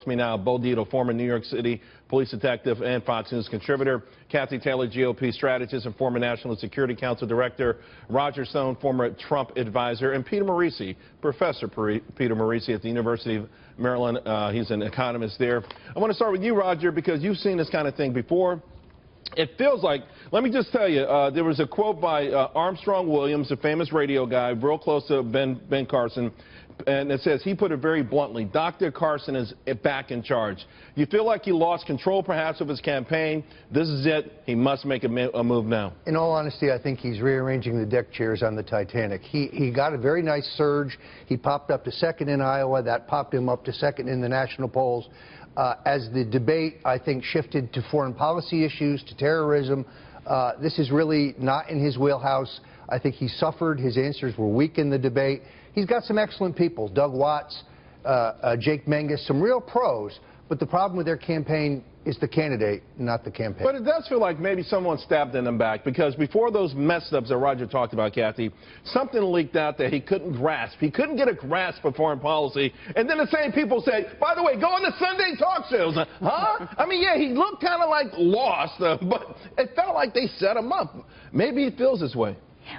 Me now, Dietl, former New York City police detective and Fox News contributor, Cathy Taylor, GOP strategist and former National Security Council director, Roger Stone, former Trump advisor, and Peter Morici, Professor Peter Morici at the University of Maryland. He's an economist there. I want to start with you, Roger, because you've seen this kind of thing before. It feels like, let me just tell you, there was a quote by Armstrong Williams, a famous radio guy, real close to Ben Carson, and it says, he put it very bluntly, Dr. Carson is back in charge. You feel like he lost control perhaps of his campaign. This is it. He must make a move now. In all honesty, I think he's rearranging the deck chairs on the Titanic. He got a very nice surge. He popped up to second in Iowa. That popped him up to second in the national polls. As the debate, I think, shifted to foreign policy issues, to terrorism, this is really not in his wheelhouse. I think he suffered. His answers were weak in the debate. He's got some excellent people, Doug Watts, Jake Menges, some real pros. But the problem with their campaign is the candidate, not the campaign. But it does feel like maybe someone stabbed in them back, because before those mess-ups that Roger talked about, Cathy, something leaked out that he couldn't grasp. He couldn't get a grasp of foreign policy. And then the same people say, by the way, go on the Sunday talk shows. Huh? I mean, yeah, he looked kind of like lost, but it felt like they set him up. Maybe he feels this way.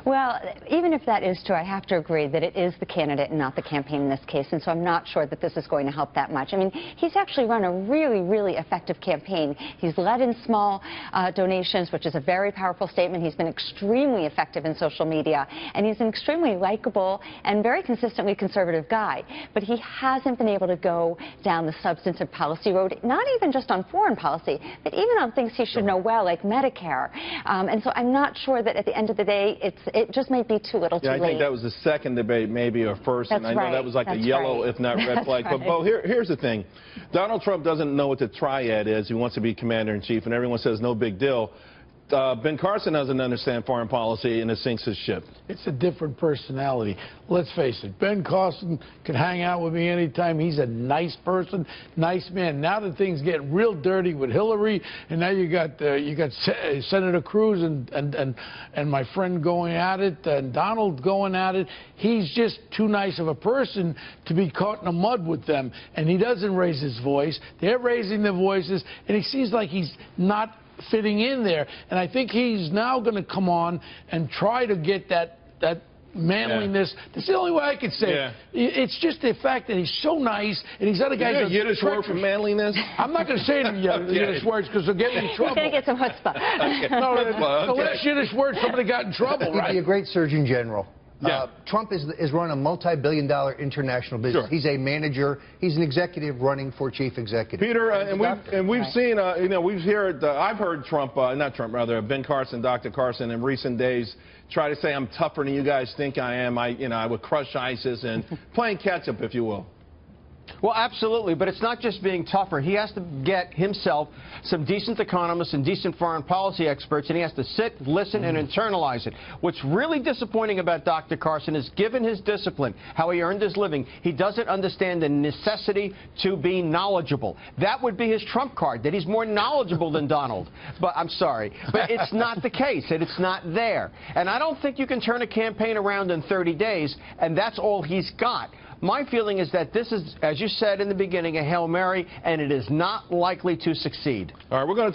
Well, even if that is true, I have to agree that it is the candidate and not the campaign in this case, and so I'm not sure that this is going to help that much. I mean, he's actually run a really, really effective campaign. He's led in small donations, which is a very powerful statement. He's been extremely effective in social media, and he's an extremely likable and very consistently conservative guy. But he hasn't been able to go down the substantive policy road, not even just on foreign policy, but even on things he should know well, like Medicare. And so I'm not sure that at the end of the day, it just may be too little too late. I think that was the second debate, maybe, or first. That's and I know that was like a yellow, if not red flag. But, Bo, here's the thing. Donald Trump doesn't know what the triad is. He wants to be commander-in-chief, and everyone says no big deal. Ben Carson doesn't understand foreign policy, and it sinks his ship. It's a different personality. Let's face it, Ben Carson can hang out with me anytime. He's a nice person, nice man. Now that things get real dirty with Hillary, and now you got Senator Cruz and my friend going at it, and Donald going at it. He's just too nice of a person to be caught in the mud with them, and he doesn't raise his voice. They're raising their voices, and he seems like he's not fitting in there, and I think he's now going to come on and try to get that manliness. Yeah. That's the only way I could say it. It's just the fact that he's so nice, and he's other guys. You Yiddish word for manliness? I'm not going to say any Yiddish words because they'll get me in trouble. He's going to get some chutzpah. Okay. No, the last Yiddish word somebody got in trouble, right? He'd be a great Surgeon General. Yeah. Trump is run a multi-billion-dollar international business. Sure. He's a manager. He's an executive running for chief executive. Peter, we've seen, I've heard Ben Carson, Dr. Carson, in recent days try to say I'm tougher than you guys think I am. I would crush ISIS, and playing catch-up, if you will. Well, absolutely, but it's not just being tougher. He has to get himself some decent economists and decent foreign policy experts, and he has to sit, listen, and internalize it. What's really disappointing about Dr. Carson is, given his discipline, how he earned his living, he doesn't understand the necessity to be knowledgeable. That would be his trump card, that he's more knowledgeable than Donald. But I'm sorry, but it's not the case, and it's not there. And I don't think you can turn a campaign around in 30 days, and that's all he's got. My feeling is that this is, as you said in the beginning, a Hail Mary, and it is not likely to succeed. All right, we're going to